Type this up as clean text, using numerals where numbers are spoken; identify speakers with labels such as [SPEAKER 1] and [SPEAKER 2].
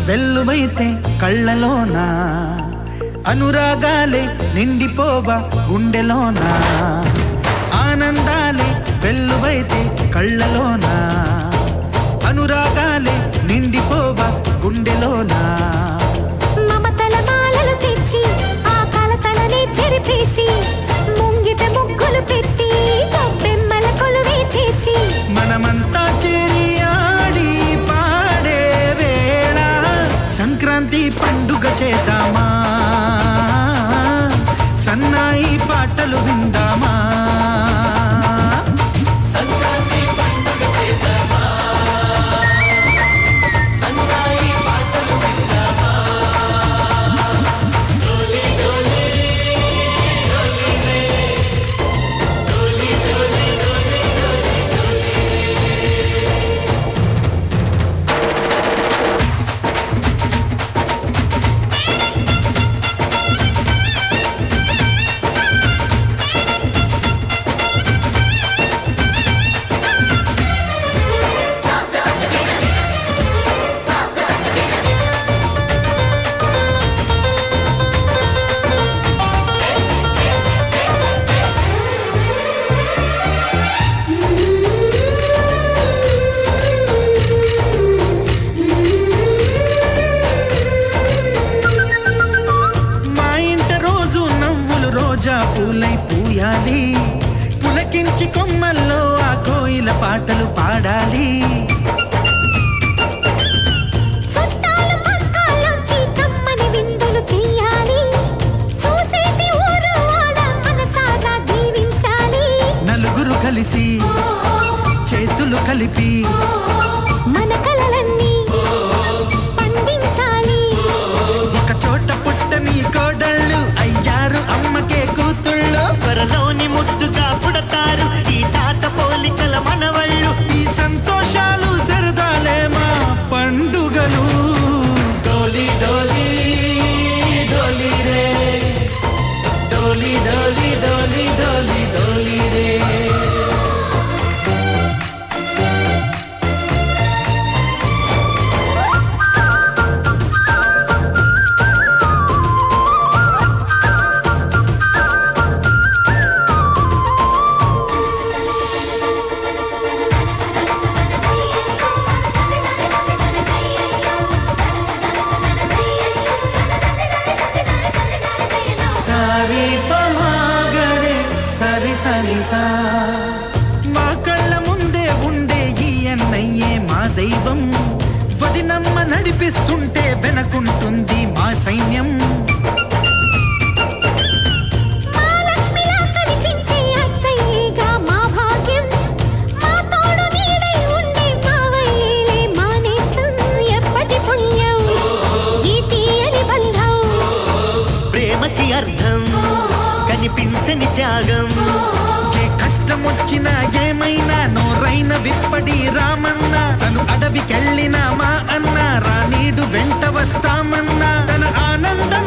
[SPEAKER 1] వెల్లువైతే కళ్ళలోనా అనురాగాలే నిండిపోవా గుండెలోనా ఆనందాలే వెల్లువైతే కళ్ళలోనా అనురాగాలే నిండిపోవా గుండెలోనా
[SPEAKER 2] మమతల మాలలు తెచ్చి ఆ కలతలనే చెరిపేసి ముంగిట ముగ్గులు పెట్టి గొబ్బెమ్మల కొలువే చేసి
[SPEAKER 1] మనమంతా చేరి ఆడి పాడే వేళ సంక్రాంతి పండుగ చేద్దామా సన్నాయి పాటలు విందామా
[SPEAKER 3] సంక్రాంతి పండుగ చేద్దామా సన్నాయి పాటలు విందామా డోలి డోలి డోలి రే డోలి డోలి డోలి డోలి డోలి
[SPEAKER 1] మా ఇంట రోజు నవ్వులు రోజా పూలై పూయాలి పులకించి కొమ్మల్లో ఆ కోయిల పాటలు పాడాలి
[SPEAKER 2] చుట్టాల పక్కాలోంచి కమ్మని విందులు చెయ్యాలి చూసేటి ఊరు వాడ మనసారా దీవించాలి
[SPEAKER 1] నలుగురు కలిసి చేతులు కలిపి
[SPEAKER 2] మన కలలన్నీ పండించాలి
[SPEAKER 1] ఒక చోట పుట్టని కోడళ్ళు అయ్యారు అమ్మకే కూతుళ్ళు
[SPEAKER 3] త్వరలోని ముద్దుగా పుడతారు ఈ తాత పోలికల మనవళ్ళు
[SPEAKER 1] ఈ సంతోషాలు సరదాలే మా పండుగలు డోలి డోలి డోలి రే డోలి డోలి డోలి డోలి డోలి రే సారి పమాగరే సరి సరి సా మా కళ్ళ ముందే ఉండే ఈ అన్నయ్యే మా దైవం వదినమ్మ నడిపిస్తుంటే వెనకుంటుంది మా సైన్యం
[SPEAKER 2] మా లక్ష్మిలా కనిపించే అత్తయ్యేగా మా భాగ్యం మా తోడు నీడై ఉండే మావయ్యేలే మానేస్తం ఎప్పటి పుణ్యం ఈ తీయని బంధం
[SPEAKER 3] ప్రేమకి అర్థం కనిపించని త్యాగం
[SPEAKER 1] ఏ కష్టం వచ్చినా ఏమైనా నోరైన విప్పడి రామన్నా తను అడవికెళ్ళిన మా అన్న రానీడు వెంట వస్తామన్నా తన ఆనందం